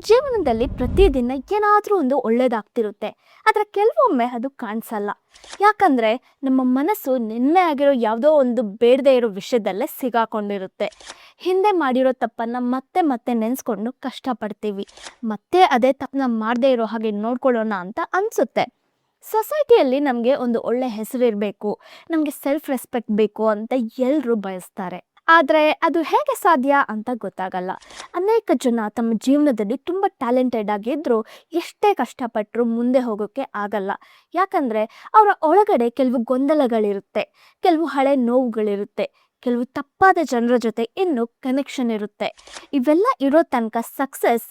ಜೀವನದಲ್ಲಿ ಪ್ರತಿದಿನ ಏನಾದರೂ ಒಂದು ಒಳ್ಳೇದಾಗ್ತಿರುತ್ತೆ. ಆದರೆ ಕೆಲವೊಮ್ಮೆ ಅದು ಕಾಣಿಸಲ್ಲ. ಯಾಕಂದರೆ ನಮ್ಮ ಮನಸ್ಸು ನಿನ್ನೆ ಆಗಿರೋ ಯಾವುದೋ ಒಂದು ಬೇಡದೇ ಇರೋ ವಿಷಯದಲ್ಲೇ ಸಿಗಾಕೊಂಡಿರುತ್ತೆ. ಹಿಂದೆ ಮಾಡಿರೋ ತಪ್ಪನ್ನು ಮತ್ತೆ ಮತ್ತೆ ನೆನೆಸ್ಕೊಂಡು ಕಷ್ಟಪಡ್ತೀವಿ. ಮತ್ತೆ ಅದೇ ತಪ್ಪನ್ನ ಮಾಡದೇ ಇರೋ ಹಾಗೆ ನೋಡ್ಕೊಳ್ಳೋಣ ಅಂತ ಅನಿಸುತ್ತೆ. ಸೊಸೈಟಿಯಲ್ಲಿ ನಮಗೆ ಒಂದು ಒಳ್ಳೆ ಹೆಸರಿರಬೇಕು, ನಮಗೆ ಸೆಲ್ಫ್ ರೆಸ್ಪೆಕ್ಟ್ ಬೇಕು ಅಂತ ಎಲ್ಲರೂ ಬಯಸ್ತಾರೆ. ಆದರೆ ಅದು ಹೇಗೆ ಸಾಧ್ಯ ಅಂತ ಗೊತ್ತಾಗಲ್ಲ. ಅನೇಕ ಜನ ತಮ್ಮ ಜೀವನದಲ್ಲಿ ತುಂಬ ಟ್ಯಾಲೆಂಟೆಡ್ ಆಗಿದ್ದರೂ ಎಷ್ಟೇ ಕಷ್ಟಪಟ್ಟರೂ ಮುಂದೆ ಹೋಗೋಕ್ಕೆ ಆಗಲ್ಲ. ಯಾಕಂದರೆ ಅವರ ಒಳಗಡೆ ಕೆಲವು ಗೊಂದಲಗಳಿರುತ್ತೆ, ಕೆಲವು ಹಳೆ ನೋವುಗಳಿರುತ್ತೆ, ಕೆಲವು ತಪ್ಪಾದ ಜನರ ಜೊತೆ ಇನ್ನೂ ಕನೆಕ್ಷನ್ ಇರುತ್ತೆ. ಇವೆಲ್ಲ ಇರೋ ತನಕ ಸಕ್ಸಸ್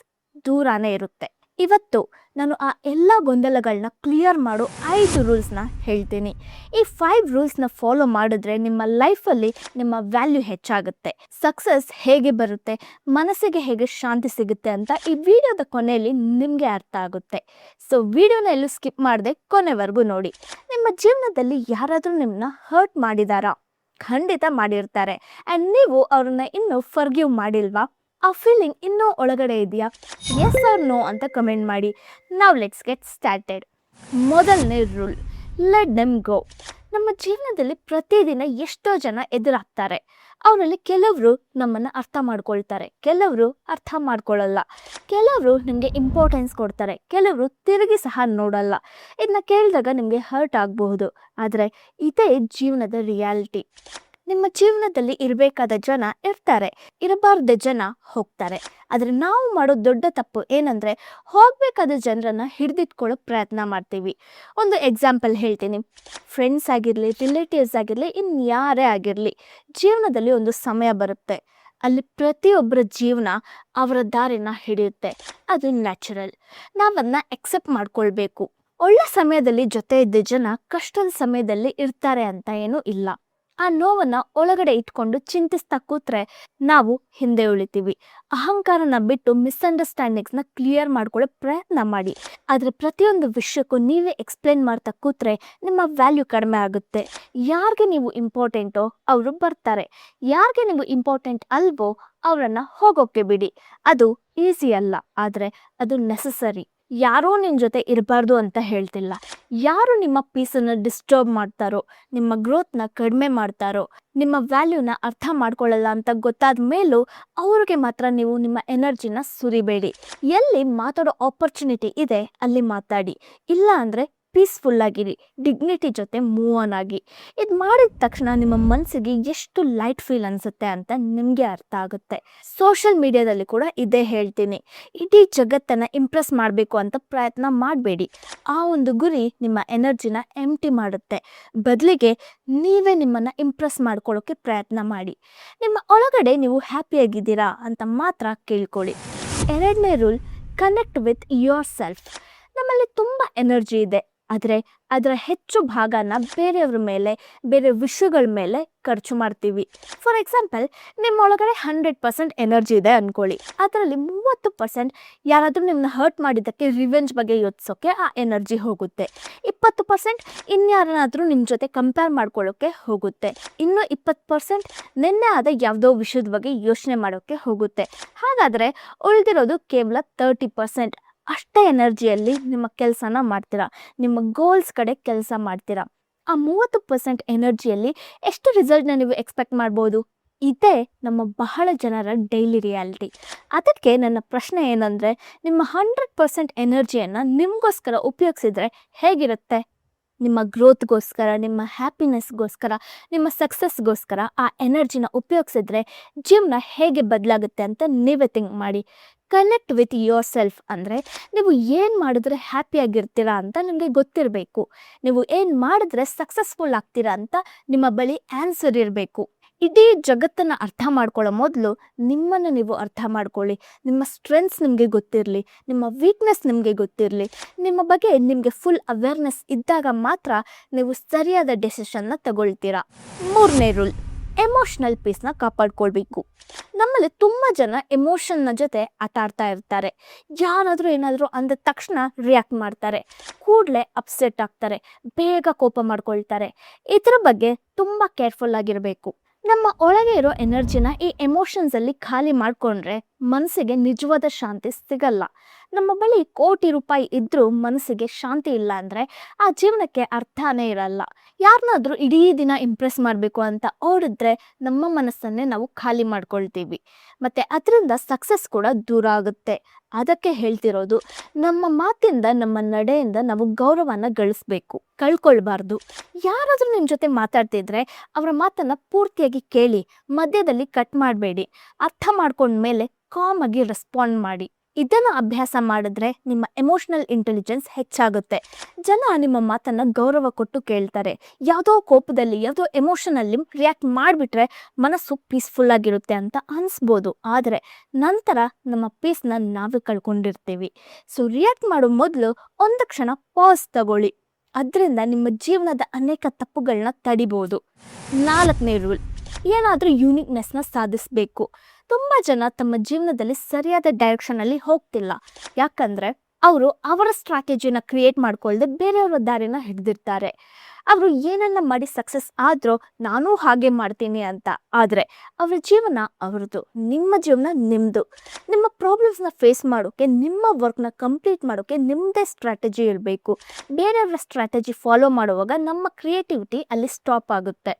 ದೂರನೇ ಇರುತ್ತೆ. ಇವತ್ತು ನಾನು ಆ ಎಲ್ಲ ಗೊಂದಲಗಳನ್ನ ಕ್ಲಿಯರ್ ಮಾಡೋ 5 ರೂಲ್ಸ್ನ ಹೇಳ್ತೀನಿ. ಈ 5 ರೂಲ್ಸ್ನ ಫಾಲೋ ಮಾಡಿದ್ರೆ ನಿಮ್ಮ ಲೈಫಲ್ಲಿ ನಿಮ್ಮ ವ್ಯಾಲ್ಯೂ ಹೆಚ್ಚಾಗುತ್ತೆ. ಸಕ್ಸಸ್ ಹೇಗೆ ಬರುತ್ತೆ, ಮನಸ್ಸಿಗೆ ಹೇಗೆ ಶಾಂತಿ ಸಿಗುತ್ತೆ ಅಂತ ಈ ವಿಡಿಯೋದ ಕೊನೆಯಲ್ಲಿ ನಿಮಗೆ ಅರ್ಥ ಆಗುತ್ತೆ. ಸೊ ವಿಡಿಯೋನ ಎಲ್ಲೂ ಸ್ಕಿಪ್ ಮಾಡದೆ ಕೊನೆವರೆಗೂ ನೋಡಿ. ನಿಮ್ಮ ಜೀವನದಲ್ಲಿ ಯಾರಾದರೂ ನಿಮ್ಮನ್ನ ಹರ್ಟ್ ಮಾಡಿದಾರಾ? ಖಂಡಿತ ಮಾಡಿರ್ತಾರೆ. ಆ್ಯಂಡ್ ನೀವು ಅವ್ರನ್ನ ಇನ್ನೂ ಫರ್ಗಿವ್ ಮಾಡಿಲ್ವಾ? ಆ ಫೀಲಿಂಗ್ ಇನ್ನೂ ಒಳಗಡೆ ಇದೆಯಾ? ಎಸ್ ಆರ್ ನೋ ಅಂತ ಕಮೆಂಟ್ ಮಾಡಿ. ನಾವು ಲೆಟ್ಸ್ ಗೆಟ್ ಸ್ಟಾರ್ಟೆಡ್. ಮೊದಲನೇ ರೂಲ್, ಲೆಟ್ ದೆಮ್ ಗೋ. ನಮ್ಮ ಜೀವನದಲ್ಲಿ ಪ್ರತಿದಿನ ಎಷ್ಟೋ ಜನ ಎದುರಾಗ್ತಾರೆ. ಅವರಲ್ಲಿ ಕೆಲವರು ನಮ್ಮನ್ನು ಅರ್ಥ ಮಾಡ್ಕೊಳ್ತಾರೆ, ಕೆಲವರು ಅರ್ಥ ಮಾಡ್ಕೊಳ್ಳಲ್ಲ, ಕೆಲವರು ನಿಮಗೆ ಇಂಪಾರ್ಟೆನ್ಸ್ ಕೊಡ್ತಾರೆ, ಕೆಲವರು ತಿರುಗಿ ಸಹ ನೋಡಲ್ಲ. ಇದನ್ನ ಕೇಳಿದಾಗ ನಿಮಗೆ ಹರ್ಟ್ ಆಗಬಹುದು, ಆದರೆ ಇದೇ ಜೀವನದ ರಿಯಾಲಿಟಿ. ನಿಮ್ಮ ಜೀವನದಲ್ಲಿ ಇರಬೇಕಾದ ಜನ ಇರ್ತಾರೆ, ಇರಬಾರ್ದ ಜನ ಹೋಗ್ತಾರೆ. ಆದರೆ ನಾವು ಮಾಡೋ ದೊಡ್ಡ ತಪ್ಪು ಏನಂದರೆ ಹೋಗಬೇಕಾದ ಜನರನ್ನು ಹಿಡಿದಿಟ್ಕೊಳ್ಳೋ ಪ್ರಯತ್ನ ಮಾಡ್ತೀವಿ. ಒಂದು ಎಕ್ಸಾಂಪಲ್ ಹೇಳ್ತೀನಿ. ಫ್ರೆಂಡ್ಸ್ ಆಗಿರಲಿ, ರಿಲೇಟಿವ್ಸ್ ಆಗಿರಲಿ, ಇನ್ಯಾರೇ ಆಗಿರಲಿ, ಜೀವನದಲ್ಲಿ ಒಂದು ಸಮಯ ಬರುತ್ತೆ, ಅಲ್ಲಿ ಪ್ರತಿಯೊಬ್ಬರ ಜೀವನ ಅವರ ದಾರಿನ ಹಿಡಿಯುತ್ತೆ. ಅದು ನ್ಯಾಚುರಲ್. ನಾವನ್ನ ಎಕ್ಸೆಪ್ಟ್ ಮಾಡ್ಕೊಳ್ಬೇಕು. ಒಳ್ಳೆ ಸಮಯದಲ್ಲಿ ಜೊತೆ ಇದ್ದ ಜನ ಕಷ್ಟದ ಸಮಯದಲ್ಲಿ ಇರ್ತಾರೆ ಅಂತ ಏನೂ ಇಲ್ಲ. ಆ ನೋವನ್ನು ಒಳಗಡೆ ಇಟ್ಕೊಂಡು ಚಿಂತಿಸ್ತಾ ಕೂತ್ರೆ ನಾವು ಹಿಂದೆ ಉಳಿತೀವಿ. ಅಹಂಕಾರನ ಬಿಟ್ಟು ಮಿಸ್ಅಂಡರ್ಸ್ಟ್ಯಾಂಡಿಂಗ್ಸ್ನ ಕ್ಲಿಯರ್ ಮಾಡ್ಕೊಳ್ಳೋ ಪ್ರಯತ್ನ ಮಾಡಿ. ಆದರೆ ಪ್ರತಿಯೊಂದು ವಿಷಯಕ್ಕೂ ನೀವೇ ಎಕ್ಸ್ಪ್ಲೇನ್ ಮಾಡ್ತಾ ಕೂತ್ರೆ ನಿಮ್ಮ ವ್ಯಾಲ್ಯೂ ಕಡಿಮೆ ಆಗುತ್ತೆ. ಯಾರಿಗೆ ನೀವು ಇಂಪಾರ್ಟೆಂಟೋ ಅವರು ಬರ್ತಾರೆ, ಯಾರಿಗೆ ನೀವು ಇಂಪಾರ್ಟೆಂಟ್ ಅಲ್ವೋ ಅವರನ್ನು ಹೋಗೋಕ್ಕೆ ಬಿಡಿ. ಅದು ಈಸಿ ಅಲ್ಲ, ಆದರೆ ಅದು ನೆಸಸರಿ. ಯಾರೂ ನಿನ್ನ ಜೊತೆ ಇರಬಾರ್ದು ಅಂತ ಹೇಳ್ತಿಲ್ಲ. ಯಾರು ನಿಮ್ಮ ಪೀಸನ್ನು ಡಿಸ್ಟರ್ಬ್ ಮಾಡ್ತಾರೋ, ನಿಮ್ಮ ಗ್ರೋತ್ನ ಕಡಿಮೆ ಮಾಡ್ತಾರೋ, ನಿಮ್ಮ ವ್ಯಾಲ್ಯೂನ ಅರ್ಥ ಮಾಡ್ಕೊಳ್ಳಲ್ಲ ಅಂತ ಗೊತ್ತಾದ ಮೇಲೂ ಅವ್ರಿಗೆ ಮಾತ್ರ ನೀವು ನಿಮ್ಮ ಎನರ್ಜಿನ ಸುರಿಬೇಡಿ. ಎಲ್ಲಿ ಮಾತಾಡೋ ಆಪರ್ಚುನಿಟಿ ಇದೆ ಅಲ್ಲಿ ಮಾತಾಡಿ. ಇಲ್ಲ ಅಂದರೆ ಪೀಸ್ಫುಲ್ಲಾಗಿರಿ, ಡಿಗ್ನಿಟಿ ಜೊತೆ ಮೂವ್ ಆನ್ ಆಗಿ. ಇದು ಮಾಡಿದ ತಕ್ಷಣ ನಿಮ್ಮ ಮನಸ್ಸಿಗೆ ಎಷ್ಟು ಲೈಟ್ ಫೀಲ್ ಅನಿಸುತ್ತೆ ಅಂತ ನಿಮಗೆ ಅರ್ಥ ಆಗುತ್ತೆ. ಸೋಷಿಯಲ್ ಮೀಡಿಯಾದಲ್ಲಿ ಕೂಡ ಇದೇ ಹೇಳ್ತೀನಿ. ಇಡೀ ಜಗತ್ತನ್ನು ಇಂಪ್ರೆಸ್ ಮಾಡಬೇಕು ಅಂತ ಪ್ರಯತ್ನ ಮಾಡಬೇಡಿ. ಆ ಒಂದು ಗುರಿ ನಿಮ್ಮ ಎನರ್ಜಿನ ಎಂಟಿ ಮಾಡುತ್ತೆ. ಬದಲಿಗೆ ನೀವೇ ನಿಮ್ಮನ್ನು ಇಂಪ್ರೆಸ್ ಮಾಡ್ಕೊಳ್ಳೋಕ್ಕೆ ಪ್ರಯತ್ನ ಮಾಡಿ. ನಿಮ್ಮ ಒಳಗಡೆ ನೀವು ಹ್ಯಾಪಿಯಾಗಿದ್ದೀರಾ ಅಂತ ಮಾತ್ರ ಕೇಳ್ಕೊಳ್ಳಿ. ಎರಡನೇ rule, connect with your self. ನಮ್ಮಲ್ಲಿ ತುಂಬ ಎನರ್ಜಿ ಇದೆ, ಆದರೆ ಅದರ ಹೆಚ್ಚು ಭಾಗನ ಬೇರೆಯವ್ರ ಮೇಲೆ, ಬೇರೆ ವಿಷಯಗಳ ಮೇಲೆ ಖರ್ಚು ಮಾಡ್ತೀವಿ. ಫಾರ್ ಎಕ್ಸಾಂಪಲ್, ನಿಮ್ಮ ಒಳಗಡೆ 100% ಎನರ್ಜಿ ಇದೆ ಅಂದ್ಕೊಳ್ಳಿ. ಅದರಲ್ಲಿ 30% ಯಾರಾದರೂ ನಿಮ್ಮನ್ನ ಹರ್ಟ್ ಮಾಡಿದ್ದಕ್ಕೆ ರಿವೆಂಜ್ ಬಗ್ಗೆ ಯೋಚಿಸೋಕ್ಕೆ ಆ ಎನರ್ಜಿ ಹೋಗುತ್ತೆ. 20% ಇನ್ಯಾರನ್ನಾದರೂ ನಿಮ್ಮ ಜೊತೆ ಕಂಪೇರ್ ಮಾಡ್ಕೊಳ್ಳೋಕ್ಕೆ ಹೋಗುತ್ತೆ. ಇನ್ನು 20% ನಿನ್ನೆ ಆದ ಯಾವುದೋ ವಿಷಯದ ಬಗ್ಗೆ ಯೋಚನೆ ಮಾಡೋಕ್ಕೆ ಹೋಗುತ್ತೆ. ಹಾಗಾದರೆ ಉಳಿದಿರೋದು ಕೇವಲ 30%. ಅಷ್ಟೇ ಎನರ್ಜಿಯಲ್ಲಿ ನಿಮ್ಮ ಕೆಲಸನ ಮಾಡ್ತೀರಾ, ನಿಮ್ಮ ಗೋಲ್ಸ್ ಕಡೆ ಕೆಲಸ ಮಾಡ್ತೀರಾ. ಆ 30% ಎನರ್ಜಿಯಲ್ಲಿ ಎಷ್ಟು ರಿಸಲ್ಟ್ನ ನೀವು ಎಕ್ಸ್ಪೆಕ್ಟ್ ಮಾಡ್ಬೋದು? ಇದೇ ನಮ್ಮ ಬಹಳ ಜನರ ಡೈಲಿ ರಿಯಾಲಿಟಿ. ಅದಕ್ಕೆ ನನ್ನ ಪ್ರಶ್ನೆ ಏನಂದರೆ, ನಿಮ್ಮ 100% ಎನರ್ಜಿಯನ್ನು ನಿಮಗೋಸ್ಕರ ಉಪಯೋಗಿಸಿದ್ರೆ ಹೇಗಿರುತ್ತೆ? ನಿಮ್ಮ ಗ್ರೋತ್ಗೋಸ್ಕರ, ನಿಮ್ಮ ಹ್ಯಾಪಿನೆಸ್ಗೋಸ್ಕರ, ನಿಮ್ಮ ಸಕ್ಸಸ್ಗೋಸ್ಕರ ಆ ಎನರ್ಜಿನ ಉಪಯೋಗಿಸಿದ್ರೆ ಜೀವನ ಹೇಗೆ ಬದಲಾಗುತ್ತೆ ಅಂತ ನೀವೇ ಥಿಂಕ್ ಮಾಡಿ. ಕನೆಕ್ಟ್ ವಿತ್ ಯೋರ್ ಸೆಲ್ಫ್ ಅಂದರೆ ನೀವು ಏನು ಮಾಡಿದ್ರೆ ಹ್ಯಾಪಿಯಾಗಿರ್ತೀರಾ ಅಂತ ನಿಮಗೆ ಗೊತ್ತಿರಬೇಕು. ನೀವು ಏನು ಮಾಡಿದ್ರೆ ಸಕ್ಸಸ್ಫುಲ್ ಆಗ್ತೀರಾ ಅಂತ ನಿಮ್ಮ ಬಳಿ ಆನ್ಸರ್ ಇರಬೇಕು. ಇಡೀ ಜಗತ್ತನ್ನು ಅರ್ಥ ಮಾಡ್ಕೊಳ್ಳೋ ಮೊದಲು ನಿಮ್ಮನ್ನು ನೀವು ಅರ್ಥ ಮಾಡ್ಕೊಳ್ಳಿ. ನಿಮ್ಮ ಸ್ಟ್ರೆಂತ್ಸ್ ನಿಮಗೆ ಗೊತ್ತಿರಲಿ, ನಿಮ್ಮ ವೀಕ್ನೆಸ್ ನಿಮಗೆ ಗೊತ್ತಿರಲಿ. ನಿಮ್ಮ ಬಗ್ಗೆ ನಿಮಗೆ ಫುಲ್ ಅವೇರ್ನೆಸ್ ಇದ್ದಾಗ ಮಾತ್ರ ನೀವು ಸರಿಯಾದ ಡೆಸಿಷನ್ನ ತಗೊಳ್ತೀರಾ. ಮೂರನೇ ರೂಲ್, ಎಮೋಷ್ನಲ್ ಪೀಸ್ನ ಕಾಪಾಡ್ಕೊಳ್ಬೇಕು. ನಮ್ಮಲ್ಲಿ ತುಂಬ ಜನ ಎಮೋಷನ್ನ ಜೊತೆ ಆಟ ಆಡ್ತಾ ಇರ್ತಾರೆ. ಯಾರಾದರೂ ಏನಾದರೂ ಅಂದ ತಕ್ಷಣ ರಿಯಾಕ್ಟ್ ಮಾಡ್ತಾರೆ, ಕೂಡಲೇ ಅಪ್ಸೆಟ್ ಆಗ್ತಾರೆ, ಬೇಗ ಕೋಪ ಮಾಡ್ಕೊಳ್ತಾರೆ. ಇದರ ಬಗ್ಗೆ ತುಂಬ ಕೇರ್ಫುಲ್ ಆಗಿರಬೇಕು. ನಮ್ಮ ಒಳಗೆ ಇರೋ ಎನರ್ಜಿನ ಈ ಎಮೋಷನ್ಸಲ್ಲಿ ಖಾಲಿ ಮಾಡಿಕೊಂಡ್ರೆ ಮನಸ್ಸಿಗೆ ನಿಜವಾದ ಶಾಂತಿ ಸಿಗಲ್ಲ. ನಮ್ಮ ಬಳಿ ಕೋಟಿ ರೂಪಾಯಿ ಇದ್ರೂ ಮನಸ್ಸಿಗೆ ಶಾಂತಿ ಇಲ್ಲ ಅಂದರೆ ಆ ಜೀವನಕ್ಕೆ ಅರ್ಥನೇ ಇರಲ್ಲ. ಯಾರನ್ನಾದ್ರೂ ಇಡೀ ದಿನ ಇಂಪ್ರೆಸ್ ಮಾಡಬೇಕು ಅಂತ ಓಡಿದ್ರೆ ನಮ್ಮ ಮನಸ್ಸನ್ನೇ ನಾವು ಖಾಲಿ ಮಾಡ್ಕೊಳ್ತೀವಿ. ಮತ್ತು ಅದರಿಂದ ಸಕ್ಸಸ್ ಕೂಡ ದೂರ ಆಗುತ್ತೆ. ಅದಕ್ಕೆ ಹೇಳ್ತಿರೋದು, ನಮ್ಮ ಮಾತಿಂದ ನಮ್ಮ ನಡೆಯಿಂದ ನಾವು ಗೌರವನ ಗಳಿಸ್ಬೇಕು, ಕಳ್ಕೊಳ್ಬಾರ್ದು. ಯಾರಾದರೂ ನಿಮ್ಮ ಜೊತೆ ಮಾತಾಡ್ತಿದ್ರೆ ಅವರ ಮಾತನ್ನು ಪೂರ್ತಿಯಾಗಿ ಕೇಳಿ, ಮಧ್ಯದಲ್ಲಿ ಕಟ್ ಮಾಡಬೇಡಿ. ಅರ್ಥ ಮಾಡ್ಕೊಂಡ್ಮೇಲೆ ಕಾಮಾಗಿ ರೆಸ್ಪಾಂಡ್ ಮಾಡಿ. ಇದನ್ನು ಅಭ್ಯಾಸ ಮಾಡಿದ್ರೆ ನಿಮ್ಮ ಎಮೋಷನಲ್ ಇಂಟೆಲಿಜೆನ್ಸ್ ಹೆಚ್ಚಾಗುತ್ತೆ. ಜನ ನಿಮ್ಮ ಮಾತನ್ನು ಗೌರವ ಕೊಟ್ಟು ಕೇಳ್ತಾರೆ. ಯಾವುದೋ ಕೋಪದಲ್ಲಿ, ಯಾವುದೋ ಎಮೋಷನಲ್ಲಿ ರಿಯಾಕ್ಟ್ ಮಾಡಿಬಿಟ್ರೆ ಮನಸ್ಸು ಪೀಸ್ಫುಲ್ ಆಗಿರುತ್ತೆ ಅಂತ ಅನಿಸ್ಬೋದು. ಆದರೆ ನಂತರ ನಮ್ಮ ಪೀಸ್ನ ನಾವೇ ಕಳ್ಕೊಂಡಿರ್ತೀವಿ. ಸೊ ರಿಯಾಕ್ಟ್ ಮಾಡೋ ಮೊದಲು ಒಂದು ಕ್ಷಣ ಪಾಸ್ ತಗೊಳ್ಳಿ. ಅದರಿಂದ ನಿಮ್ಮ ಜೀವನದ ಅನೇಕ ತಪ್ಪುಗಳನ್ನ ತಡಿಬೋದು. 4ನೇ ರೂಲ್, ಏನಾದರೂ ಯೂನಿಕ್ನೆಸ್ನ ಸಾಧಿಸಬೇಕು. ತುಂಬ ಜನ ತಮ್ಮ ಜೀವನದಲ್ಲಿ ಸರಿಯಾದ ಡೈರೆಕ್ಷನಲ್ಲಿ ಹೋಗ್ತಿಲ್ಲ. ಯಾಕಂದರೆ ಅವರು ಅವರ ಸ್ಟ್ರಾಟಜಿನ ಕ್ರಿಯೇಟ್ ಮಾಡ್ಕೊಳ್ಳದೆ ಬೇರೆಯವರ ದಾರಿನ ಹಿಡಿದಿರ್ತಾರೆ. ಅವರು ಏನನ್ನ ಮಾಡಿ ಸಕ್ಸಸ್ ಆದರೂ ನಾನು ಹಾಗೆ ಮಾಡ್ತೀನಿ ಅಂತ. ಆದರೆ ಅವರ ಜೀವನ ಅವ್ರದ್ದು, ನಿಮ್ಮ ಜೀವನ ನಿಮ್ಮದು. ನಿಮ್ಮ ಪ್ರಾಬ್ಲಮ್ಸ್ನ ಫೇಸ್ ಮಾಡೋಕ್ಕೆ, ನಿಮ್ಮ ವರ್ಕ್ನ ಕಂಪ್ಲೀಟ್ ಮಾಡೋಕ್ಕೆ ನಿಮ್ಮದೇ ಸ್ಟ್ರಾಟಜಿ ಇರಬೇಕು. ಬೇರೆಯವರ ಸ್ಟ್ರಾಟಜಿ ಫಾಲೋ ಮಾಡುವಾಗ ನಮ್ಮ ಕ್ರಿಯೇಟಿವಿಟಿ ಅಲ್ಲಿ ಸ್ಟಾಪ್ ಆಗುತ್ತೆ.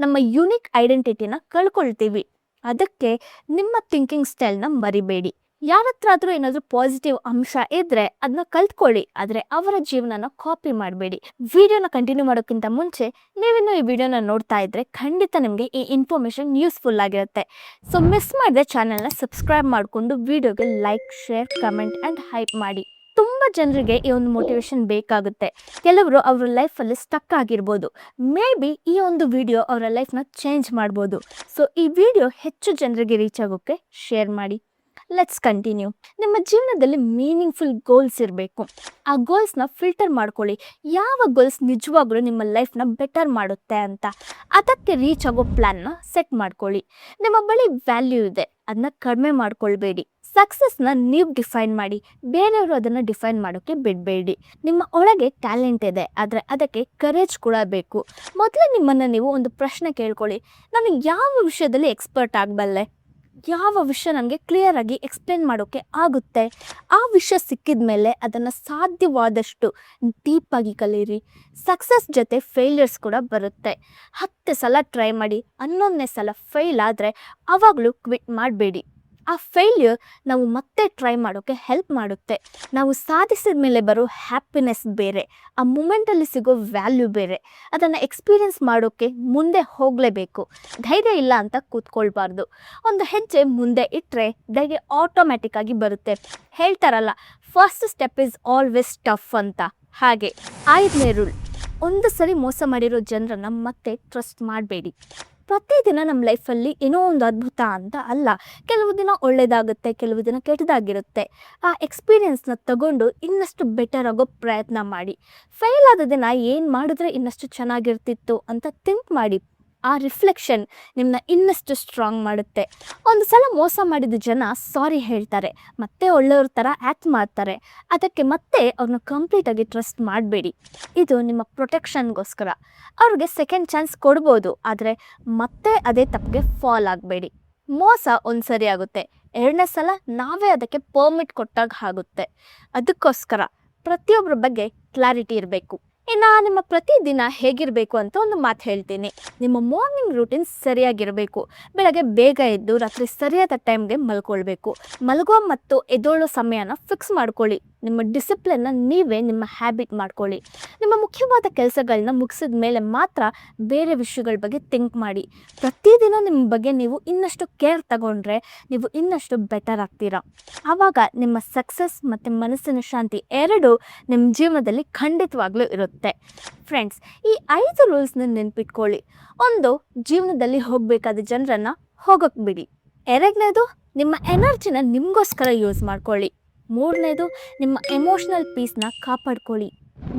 ನಮ್ಮ ಯುನಿಕ್ ಐಡೆಂಟಿಟಿನ ಕಳ್ಕೊಳ್ತೀವಿ. ಅದಕ್ಕೆ ನಿಮ್ಮ ಥಿಂಕಿಂಗ್ ಸ್ಟೈಲ್ನ ಮರಿಬೇಡಿ. ಯಾರ ಹತ್ರ ಆದರೂ ಏನಾದರೂ ಪಾಸಿಟಿವ್ ಅಂಶ ಇದ್ದರೆ ಅದನ್ನ ಕಲ್ತ್ಕೊಳ್ಳಿ, ಆದರೆ ಅವರ ಜೀವನನ ಕಾಪಿ ಮಾಡಬೇಡಿ. ವಿಡಿಯೋನ ಕಂಟಿನ್ಯೂ ಮಾಡೋಕ್ಕಿಂತ ಮುಂಚೆ ನೀವಿನ್ನೂ ಈ ವಿಡಿಯೋನ ನೋಡ್ತಾ ಇದ್ದರೆ ಖಂಡಿತ ನಿಮಗೆ ಈ ಇನ್ಫಾರ್ಮೇಷನ್ ಯೂಸ್ಫುಲ್ ಆಗಿರುತ್ತೆ. ಸೊ ಮಿಸ್ ಮಾಡದೆ ಚಾನಲ್ನ ಸಬ್ಸ್ಕ್ರೈಬ್ ಮಾಡಿಕೊಂಡು ವಿಡಿಯೋಗೆ like, share, comment and hype ಮಾಡಿ. ತುಂಬ ಜನರಿಗೆ ಈ ಒಂದು ಮೋಟಿವೇಶನ್ ಬೇಕಾಗುತ್ತೆ. ಕೆಲವರು ಅವರ ಲೈಫಲ್ಲಿ ಸ್ಟಕ್ ಆಗಿರ್ಬೋದು. ಮೇ ಬಿ ಈ ಒಂದು ವಿಡಿಯೋ ಅವರ ಲೈಫ್ನ ಚೇಂಜ್ ಮಾಡ್ಬೋದು. ಸೊ ಈ ವಿಡಿಯೋ ಹೆಚ್ಚು ಜನರಿಗೆ ರೀಚ್ ಆಗೋಕ್ಕೆ ಶೇರ್ ಮಾಡಿ. Let's continue. ನಿಮ್ಮ ಜೀವನದಲ್ಲಿ ಮೀನಿಂಗ್ಫುಲ್ ಗೋಲ್ಸ್ ಇರಬೇಕು. ಆ ಗೋಲ್ಸ್ನ ಫಿಲ್ಟರ್ ಮಾಡ್ಕೊಳ್ಳಿ. ಯಾವ ಗೋಲ್ಸ್ ನಿಜವಾಗ್ಲೂ ನಿಮ್ಮ ಲೈಫ್ನ ಬೆಟರ್ ಮಾಡುತ್ತೆ ಅಂತ. ಅದಕ್ಕೆ ರೀಚ್ ಆಗೋ ಪ್ಲ್ಯಾನ್ನ ಸೆಟ್ ಮಾಡ್ಕೊಳ್ಳಿ. ನಿಮ್ಮ ಬಳಿ ವ್ಯಾಲ್ಯೂ ಇದೆ, ಅದನ್ನ ಕಡಿಮೆ ಮಾಡ್ಕೊಳ್ಬೇಡಿ. ಸಕ್ಸಸ್ನ ನೀವು ಡಿಫೈನ್ ಮಾಡಿ, ಬೇರೆಯವರು ಅದನ್ನು ಡಿಫೈನ್ ಮಾಡೋಕ್ಕೆ ಬಿಡಬೇಡಿ. ನಿಮ್ಮ ಒಳಗೆ ಟ್ಯಾಲೆಂಟ್ ಇದೆ, ಆದರೆ ಅದಕ್ಕೆ ಕರೇಜ್ ಕೂಡ ಬೇಕು. ಮೊದಲು ನಿಮ್ಮನ್ನು ನೀವು ಒಂದು ಪ್ರಶ್ನೆ ಕೇಳ್ಕೊಳ್ಳಿ, ನಾನು ಯಾವ ವಿಷಯದಲ್ಲಿ ಎಕ್ಸ್ಪರ್ಟ್ ಆಗಬಲ್ಲೆ, ಯಾವ ವಿಷಯ ನನಗೆ ಕ್ಲಿಯರಾಗಿ ಎಕ್ಸ್ಪ್ಲೇನ್ ಮಾಡೋಕ್ಕೆ ಆಗುತ್ತೆ. ಆ ವಿಷಯ ಸಿಕ್ಕಿದ ಮೇಲೆ ಅದನ್ನು ಸಾಧ್ಯವಾದಷ್ಟು ಡೀಪಾಗಿ ಕಲೀರಿ. ಸಕ್ಸಸ್ ಜೊತೆ ಫೇಲ್ಯೂರ್ಸ್ ಕೂಡ ಬರುತ್ತೆ. 10 ಸಲ ಟ್ರೈ ಮಾಡಿ, 11ನೇ ಸಲ ಫೇಲ್ ಆದರೆ ಆವಾಗಲೂ ಕ್ವಿಟ್ ಮಾಡಬೇಡಿ. ಆ ಫೇಲ್ಯೂರ್ ನಾವು ಮತ್ತೆ ಟ್ರೈ ಮಾಡೋಕ್ಕೆ ಹೆಲ್ಪ್ ಮಾಡುತ್ತೆ. ನಾವು ಸಾಧಿಸಿದ ಮೇಲೆ ಬರೋ ಹ್ಯಾಪಿನೆಸ್ ಬೇರೆ, ಆ ಮೂಮೆಂಟಲ್ಲಿ ಸಿಗೋ ವ್ಯಾಲ್ಯೂ ಬೇರೆ. ಅದನ್ನು ಎಕ್ಸ್ಪೀರಿಯನ್ಸ್ ಮಾಡೋಕ್ಕೆ ಮುಂದೆ ಹೋಗಲೇಬೇಕು. ಧೈರ್ಯ ಇಲ್ಲ ಅಂತ ಕೂತ್ಕೊಳ್ಬಾರ್ದು. ಒಂದು ಹೆಜ್ಜೆ ಮುಂದೆ ಇಟ್ಟರೆ ಧೈರ್ಯ ಆಟೋಮ್ಯಾಟಿಕ್ಕಾಗಿ ಬರುತ್ತೆ. ಹೇಳ್ತಾರಲ್ಲ, first step is always tough ಅಂತ. ಹಾಗೆ 5ನೇ ರೂಲ್, ಒಂದು ಸರಿ ಮೋಸ ಮಾಡಿರೋ ಜನರನ್ನು ಮತ್ತೆ ಟ್ರಸ್ಟ್ ಮಾಡಬೇಡಿ. ಪ್ರತಿದಿನ ನಮ್ಮ ಲೈಫಲ್ಲಿ ಏನೋ ಒಂದು ಅದ್ಭುತ ಅಂತ ಅಲ್ಲ. ಕೆಲವು ದಿನ ಒಳ್ಳೆಯದಾಗುತ್ತೆ, ಕೆಲವು ದಿನ ಕೆಟ್ಟದಾಗಿರುತ್ತೆ. ಆ ಎಕ್ಸ್ಪೀರಿಯನ್ಸ್ನ ತಗೊಂಡು ಇನ್ನಷ್ಟು ಬೆಟರ್ ಆಗೋ ಪ್ರಯತ್ನ ಮಾಡಿ. ಫೇಲ್ ಆದ ದಿನ ಏನು ಮಾಡಿದ್ರೆ ಇನ್ನಷ್ಟು ಚೆನ್ನಾಗಿರ್ತಿತ್ತು ಅಂತ ಥಿಂಕ್ ಮಾಡಿ. ಆ ರಿಫ್ಲೆಕ್ಷನ್ ನಿಮ್ಮನ್ನ ಇನ್ನಷ್ಟು ಸ್ಟ್ರಾಂಗ್ ಮಾಡುತ್ತೆ. ಒಂದು ಸಲ ಮೋಸ ಮಾಡಿದ ಜನ ಸಾರಿ ಹೇಳ್ತಾರೆ, ಮತ್ತೆ ಒಳ್ಳೆಯವ್ರ ಥರ ಆ್ಯಕ್ಟ್ ಮಾಡ್ತಾರೆ. ಅದಕ್ಕೆ ಮತ್ತೆ ಅವ್ರನ್ನ ಕಂಪ್ಲೀಟಾಗಿ ಟ್ರಸ್ಟ್ ಮಾಡಬೇಡಿ. ಇದು ನಿಮ್ಮ ಪ್ರೊಟೆಕ್ಷನ್ಗೋಸ್ಕರ. ಅವ್ರಿಗೆ ಸೆಕೆಂಡ್ ಚಾನ್ಸ್ ಕೊಡ್ಬೋದು, ಆದರೆ ಮತ್ತೆ ಅದೇ ತಪ್ಪಿಗೆ ಫಾಲ್ ಆಗಬೇಡಿ. ಮೋಸ ಒಂದು ಸರಿ ಆಗುತ್ತೆ, 2ನೇ ಸಲ ನಾವೇ ಅದಕ್ಕೆ ಪರ್ಮಿಟ್ ಕೊಟ್ಟಾಗ ಆಗುತ್ತೆ. ಅದಕ್ಕೋಸ್ಕರ ಪ್ರತಿಯೊಬ್ಬರ ಬಗ್ಗೆ ಕ್ಲಾರಿಟಿ ಇರಬೇಕು. ಇನ್ನು ನಿಮ್ಮ ಪ್ರತಿದಿನ ಹೇಗಿರಬೇಕು ಅಂತ ಒಂದು ಮಾತು ಹೇಳ್ತೀನಿ. ನಿಮ್ಮ ಮಾರ್ನಿಂಗ್ ರೂಟೀನ್ ಸರಿಯಾಗಿರಬೇಕು. ಬೆಳಗ್ಗೆ ಬೇಗ ಎದ್ದು ರಾತ್ರಿ ಸರಿಯಾದ ಟೈಮ್ಗೆ ಮಲ್ಕೊಳ್ಬೇಕು. ಮಲಗೋ ಮತ್ತು ಎದ್ದೇಳೋ ಸಮಯನ ಫಿಕ್ಸ್ ಮಾಡ್ಕೊಳ್ಳಿ. ನಿಮ್ಮ ಡಿಸಿಪ್ಲಿನ್ನ ನೀವೇ ನಿಮ್ಮ ಹ್ಯಾಬಿಟ್ ಮಾಡ್ಕೊಳ್ಳಿ. ನಿಮ್ಮ ಮುಖ್ಯವಾದ ಕೆಲಸಗಳನ್ನ ಮುಗಿಸಿದ ಮೇಲೆ ಮಾತ್ರ ಬೇರೆ ವಿಷಯಗಳ ಬಗ್ಗೆ ಥಿಂಕ್ ಮಾಡಿ. ಪ್ರತಿದಿನ ನಿಮ್ಮ ಬಗ್ಗೆ ನೀವು ಇನ್ನಷ್ಟು ಕೇರ್ ತಗೊಂಡ್ರೆ ನೀವು ಇನ್ನಷ್ಟು ಬೆಟರ್ ಆಗ್ತೀರಾ. ಆವಾಗ ನಿಮ್ಮ ಸಕ್ಸಸ್ ಮತ್ತು ಮನಸ್ಸಿನ ಶಾಂತಿ ಎರಡೂ ನಿಮ್ಮ ಜೀವನದಲ್ಲಿ ಖಂಡಿತವಾಗ್ಲೂ ಇರುತ್ತೆ. ಫ್ರೆಂಡ್ಸ್, ಈ 5 ರೂಲ್ಸ್ನ ನೆನ್ಪಿಟ್ಕೊಳ್ಳಿ. 1, ಜೀವನದಲ್ಲಿ ಹೋಗಬೇಕಾದ ಜನರನ್ನು ಹೋಗೋಕ್ಕೆ ಬಿಡಿ. 2ನೇದು, ನಿಮ್ಮ ಎನರ್ಜಿನ ನಿಮಗೋಸ್ಕರ ಯೂಸ್ ಮಾಡ್ಕೊಳ್ಳಿ. 3ನೇದು, ನಿಮ್ಮ ಎಮೋಷ್ನಲ್ ಪೀಸ್ನ ಕಾಪಾಡ್ಕೊಳ್ಳಿ.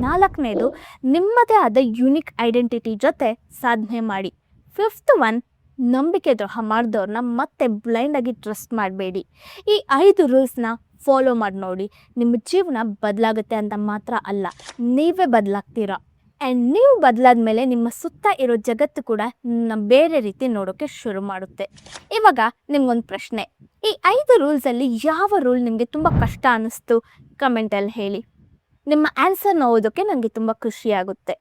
4ನೇದು, ನಿಮ್ಮದೇ ಆದ ಯುನಿಕ್ ಐಡೆಂಟಿಟಿ ಜೊತೆ ಸಾಧನೆ ಮಾಡಿ. 5th ಒನ್, ನಂಬಿಕೆ ದ್ರೋಹ ಮಾಡಿದವ್ರನ್ನ ಮತ್ತೆ ಬ್ಲೈಂಡಾಗಿ ಟ್ರಸ್ಟ್ ಮಾಡಬೇಡಿ. ಈ 5 ರೂಲ್ಸ್ನ ಫಾಲೋ ಮಾಡಿ ನೋಡಿ. ನಿಮ್ಮ ಜೀವನ ಬದಲಾಗುತ್ತೆ ಅಂತ ಮಾತ್ರ ಅಲ್ಲ, ನೀವೇ ಬದಲಾಗ್ತೀರಾ. ಆ್ಯಂಡ್ ನೀವು ಬದಲಾದ ಮೇಲೆ ನಿಮ್ಮ ಸುತ್ತ ಇರೋ ಜಗತ್ತು ಕೂಡ ಬೇರೆ ರೀತಿ ನೋಡೋಕ್ಕೆ ಶುರು ಮಾಡುತ್ತೆ. ಇವಾಗ ನಿಮ್ಗೊಂದು ಪ್ರಶ್ನೆ, ಈ 5 ರೂಲ್ಸಲ್ಲಿ ಯಾವ ರೂಲ್ ನಿಮಗೆ ತುಂಬ ಕಷ್ಟ ಅನ್ನಿಸ್ತು? ಕಮೆಂಟಲ್ಲಿ ಹೇಳಿ. ನಿಮ್ಮ ಆನ್ಸರ್ನ ಓದೋಕ್ಕೆ ನನಗೆ ತುಂಬ ಖುಷಿಯಾಗುತ್ತೆ.